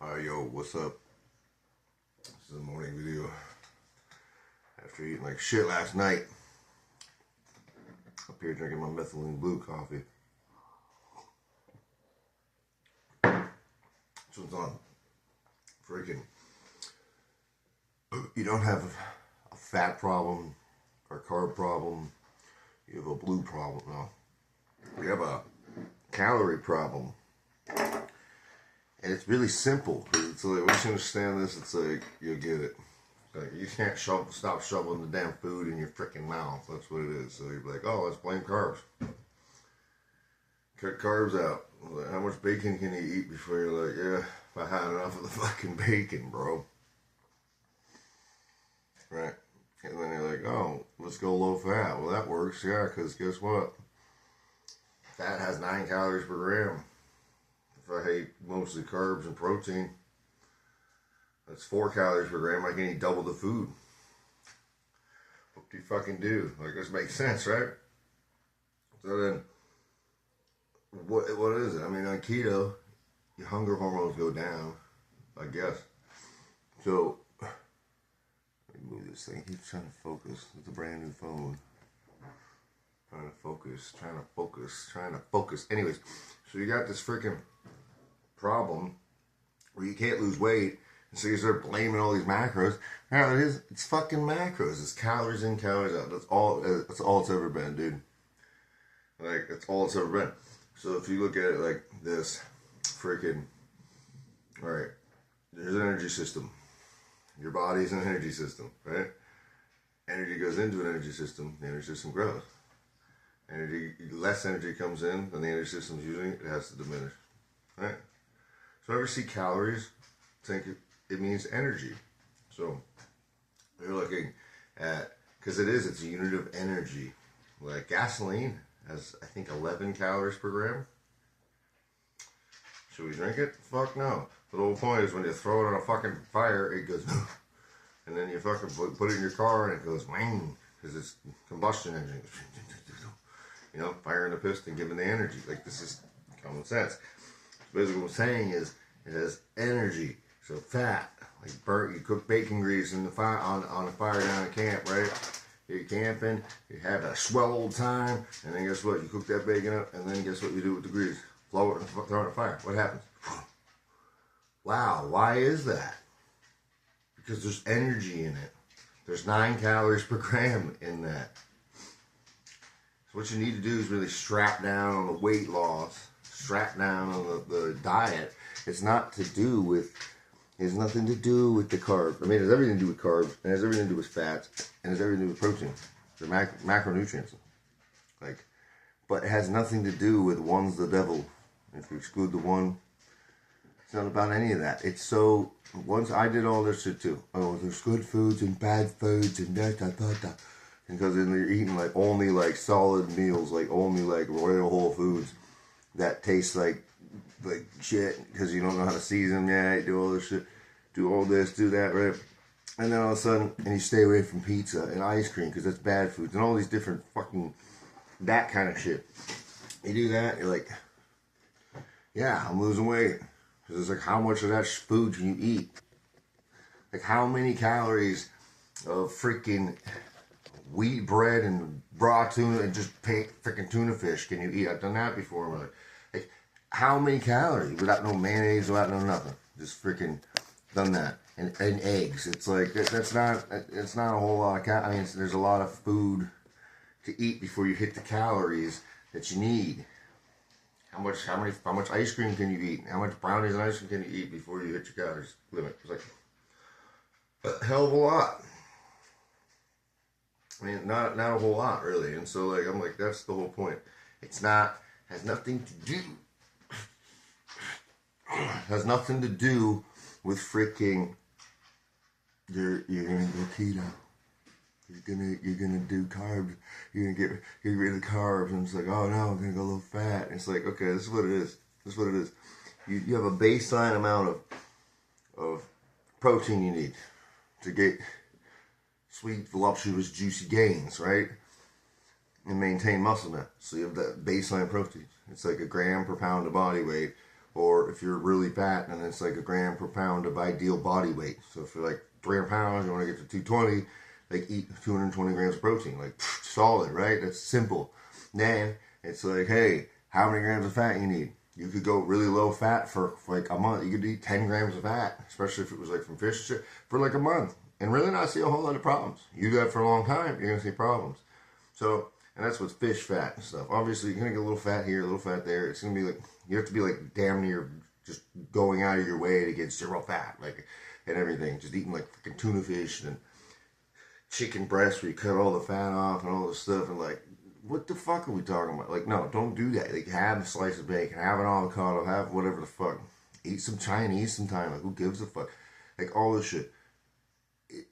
Yo, what's up? This is a morning video. After eating like shit last night, up here drinking my methylene blue coffee. This one's on freaking. You don't have a fat problem or carb problem. You have a blue problem. No, you have a calorie problem. And it's really simple. It's like, once you understand this, it's like, you'll get it. Like, you can't stop shoveling the damn food in your freaking mouth. That's what it is. So you're like, oh, let's blame carbs. Cut carbs out. Like, how much bacon can you eat before you're like, yeah, I had enough of the fucking bacon, bro. Right? And then you're like, oh, let's go low fat. Well, that works, yeah, because guess what? Fat has 9 calories per gram. If I hate mostly carbs and protein, that's 4 calories per gram. I can eat double the food. What do you fucking do? Like, this makes sense, right? So then, what is it? I mean, on keto, your hunger hormones go down, I guess. So, let me move this thing. Keep trying to focus. It's a brand new phone. Trying to focus. Anyways, so you got this freaking problem where you can't lose weight, and so you start blaming all these macros. Now it's fucking macros. It's calories in, calories out. That's all it's ever been, dude. Like, that's all it's ever been. So if you look at it like this, freaking, all right, there's an energy system. Your body's an energy system, right? Energy goes into an energy system, the energy system grows. Less energy comes in than the energy system's using, it has to diminish, right? So ever see calories, think it means energy. So you're looking at, because it's a unit of energy. Like gasoline has, I think, 11 calories per gram. Should we drink it? Fuck no. The whole point is when you throw it on a fucking fire, it goes, and then you fucking put it in your car and it goes, wang, because it's combustion engine. You know, firing the piston, giving the energy. Like, this is common sense. Basically what I'm saying is, it has energy. So fat, like you cook bacon grease in the fire on a fire down at camp, right? You're camping, you have a swell old time, and then guess what? You cook that bacon up, and then guess what you do with the grease? Blow it and throw it in the fire. What happens? Wow, why is that? Because there's energy in it. There's 9 calories per gram in that. So what you need to do is really strap down on the weight loss, strap down on the diet. It's nothing to do with the carbs. I mean, it has everything to do with carbs, and it has everything to do with fats, and it has everything to do with protein. They're macronutrients. Like, but it has nothing to do with one's the devil. If you exclude the one, it's not about any of that. It's so, once I did all this shit too. Oh, there's good foods and bad foods and da. Because then you're eating like only like solid meals, like only like Royal Whole Foods that taste like shit because you don't know how to season them yet. Do all this shit, do all this, do that, right? And then all of a sudden, and you stay away from pizza and ice cream because that's bad foods and all these different fucking that kind of shit. You do that, you're like, yeah, I'm losing weight. Because it's like, how much of that food can you eat? Like, how many calories of freaking wheat bread and raw tuna and just freaking tuna fish can you eat? I've done that before. Like, how many calories without no mayonnaise, without no nothing? Just freaking done that. And eggs. It's like, it's not a whole lot of calories. I mean, there's a lot of food to eat before you hit the calories that you need. How much ice cream can you eat? How much brownies and ice cream can you eat before you hit your calories limit? It's like a hell of a lot. I mean, not a whole lot, really. And so, like, I'm like, that's the whole point. Has nothing to do with freaking, you're gonna go keto. You're gonna do carbs. You're gonna get rid of carbs. And it's like, oh no, I'm gonna go low fat. And it's like, okay, this is what it is. You have a baseline amount of protein you need to get sweet, voluptuous, juicy gains, right? And maintain muscle mass. So you have that baseline protein. It's like a gram per pound of body weight Or if you're really fat, then it's like a gram per pound of ideal body weight. So if you're like 300 pounds, you want to get to 220, like eat 220 grams of protein. Like, solid, right? That's simple. Then it's like, hey, how many grams of fat you need? You could go really low fat for like a month. You could eat 10 grams of fat, especially if it was like from fish for like a month, and really not see a whole lot of problems. You do that for a long time, you're gonna see problems. So, and that's with fish fat and stuff. Obviously, you're gonna get a little fat here, a little fat there. It's gonna be like, you have to be like damn near just going out of your way to get zero fat, like, and everything. Just eating like freaking tuna fish and chicken breast where you cut all the fat off and all this stuff, and like, what the fuck are we talking about? Like, no, don't do that. Like, have a slice of bacon, have an avocado, have whatever the fuck. Eat some Chinese sometime. Like, who gives a fuck? Like, all this shit.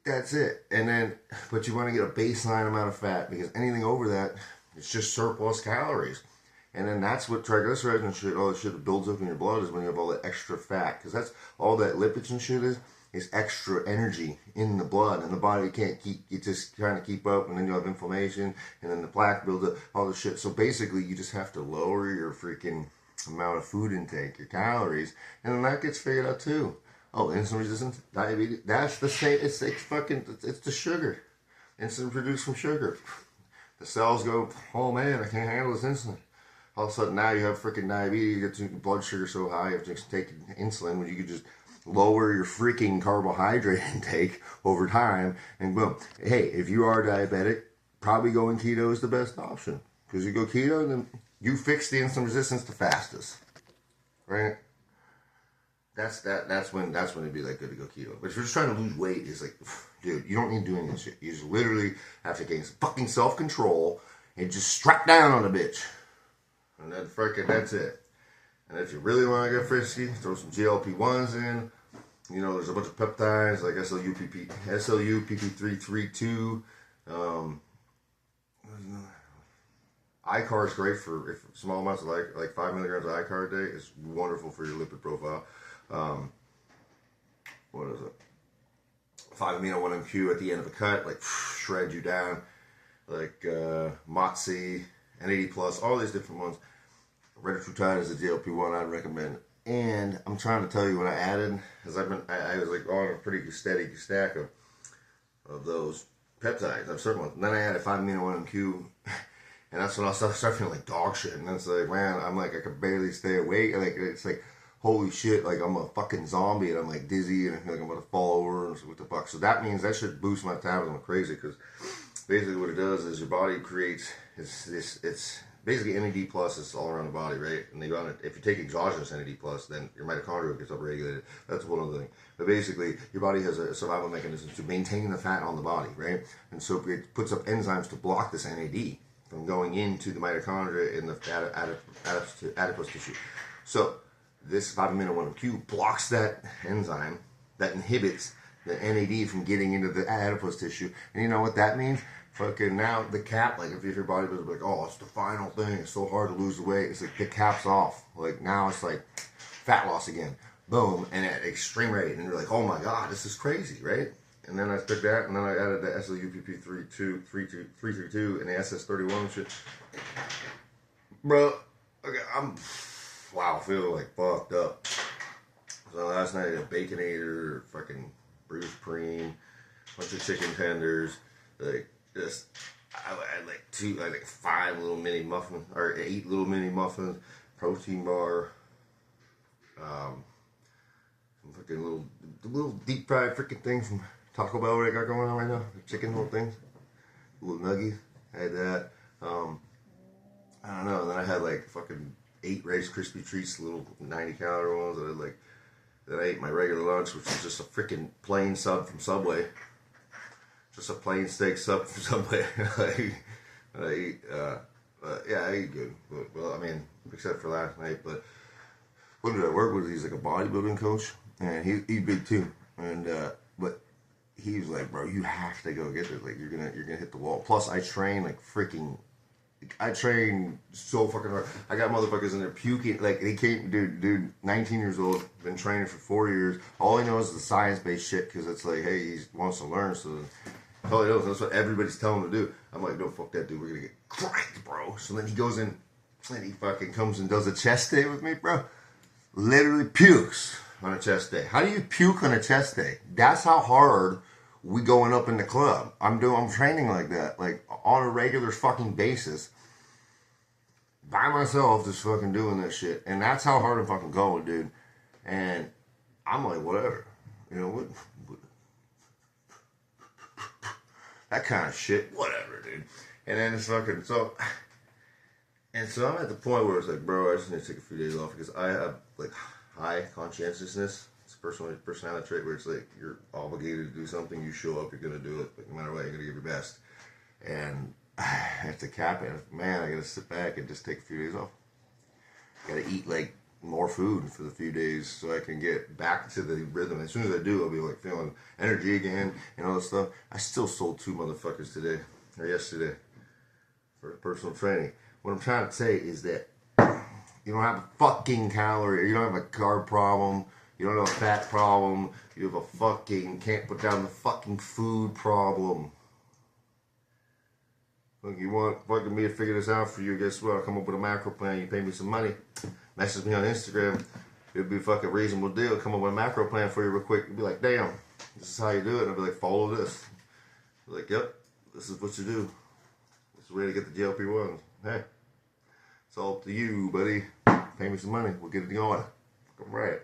That's it. And then, but you want to get a baseline amount of fat, because anything over that, it's just surplus calories. And then that's what triglycerides and shit, all the shit that builds up in your blood, is when you have all that extra fat. Because that's all that lipids and shit is extra energy in the blood, and the body can't keep, it just trying to keep up, and then you have inflammation, and then the plaque builds up, all this shit. So basically, you just have to lower your freaking amount of food intake, your calories, and then that gets figured out too. Oh, insulin resistance, diabetes, that's the same, it's the sugar. Insulin produced from sugar. The cells go, oh man, I can't handle this insulin. All of a sudden now you have freaking diabetes, you get your blood sugar so high, you have to take insulin, when you could just lower your freaking carbohydrate intake over time, and boom. Hey, if you are diabetic, probably going keto is the best option, because you go keto, then you fix the insulin resistance the fastest, right? That's when it'd be like good to go keto. But if you're just trying to lose weight, it's like, dude, you don't need to do any of this shit. You just literally have to gain some fucking self-control and just strap down on a bitch, and then freaking that's it. And if you really want to get frisky, throw some GLP-1s in. You know, there's a bunch of peptides like SLU-PP332. iCar is great for small amounts of like 5 milligrams of iCar a day. It's wonderful for your lipid profile. What is it? 5-amino-1-MQ at the end of a cut, like shred you down. Like Motzi, NAD+, all these different ones. Retatrutide is a GLP-1 I'd recommend. And I'm trying to tell you what I added, because I was like on a pretty steady stack of those peptides. I've certain ones. And then I added 5-amino-1-MQ, and that's when I started feeling like dog shit. And it's like, man, I'm like, I could barely stay awake. Like, it's like, holy shit, like I'm a fucking zombie, and I'm like dizzy, and I feel like I'm about to fall over, and so what the fuck. So that means that should boost my metabolism like crazy, because basically what it does is your body creates, it's basically NAD+ is all around the body, right? And if you take exogenous NAD+, then your mitochondria gets upregulated. That's one other thing. But basically, your body has a survival mechanism to maintain the fat on the body, right? And so it puts up enzymes to block this NAD from going into the mitochondria in the adipose tissue. So this 5-amino-1-MQ blocks that enzyme that inhibits the NAD from getting into the adipose tissue. And you know what that means? Fucking now the cap, like if your body was like, oh, it's the final thing, it's so hard to lose the weight, it's like the cap's off. Like now it's like fat loss again. Boom, and at extreme rate. And you're like, oh my god, this is crazy, right? And then I took that, and then I added the SLU-PP332 and the SS31 shit. Bro, okay, I feel like fucked up. So last night I had a Baconator, fucking Bruce Cream, bunch of chicken tenders, like just, I had like 5 little mini muffins, or 8 little mini muffins, protein bar, some fucking little deep fried freaking things from Taco Bell that I got going on right now, the chicken little things, little nuggies, I had that, I don't know, and then I had like fucking 8 Rice Krispie Treats, little 90 calorie ones that I ate my regular lunch, which was just a freaking plain sub from Subway. Just a plain steak sub from Subway. I eat good. Well, I mean, except for last night. But what did I work with? He's like a bodybuilding coach, and he's big too. And but he was like, bro, you have to go get this. Like you're gonna hit the wall. Plus, I train like freaking. I train so fucking hard. I got motherfuckers in there puking. Like, they came, dude, 19 years old, been training for 4 years. All he knows is the science-based shit, because it's like, hey, he wants to learn, so that's all he knows. That's what everybody's telling him to do. I'm like, no, fuck that, dude. We're going to get cracked, bro. So then he goes in, and he fucking comes and does a chest day with me, bro. literally pukes on a chest day. How do you puke on a chest day? That's how hard we going up in the club. I'm training like that, like on a regular fucking basis. By myself, just fucking doing this shit. And that's how hard I'm fucking going, dude. And I'm like, whatever. You know, what that kind of shit. Whatever, dude. And then it's fucking, so I'm at the point where it's like, bro, I just need to take a few days off because I have, like, high conscientiousness. It's a personality trait where it's like, you're obligated to do something, you show up, you're going to do it. Like, no matter what, you're going to give your best. And I have to cap it. Man, I got to sit back and just take a few days off. Got to eat, like, more food for the few days so I can get back to the rhythm. As soon as I do, I'll be, like, feeling energy again and all that stuff. I still sold 2 motherfuckers today, or yesterday, for personal training. What I'm trying to say is that you don't have a fucking calorie, you don't have a carb problem, you don't have a fat problem, you have a fucking can't put down the fucking food problem. Look, you want fucking me to figure this out for you, guess what? I'll come up with a macro plan, you pay me some money, message me on Instagram, it'll be a fucking reasonable deal, come up with a macro plan for you real quick, you'll be like, damn, this is how you do it, and I'll be like, follow this. I'll be like, yep, this is what you do. This is the way to get the GLP-1s. Hey, it's all up to you, buddy. Pay me some money. We'll get it going. Fucking right.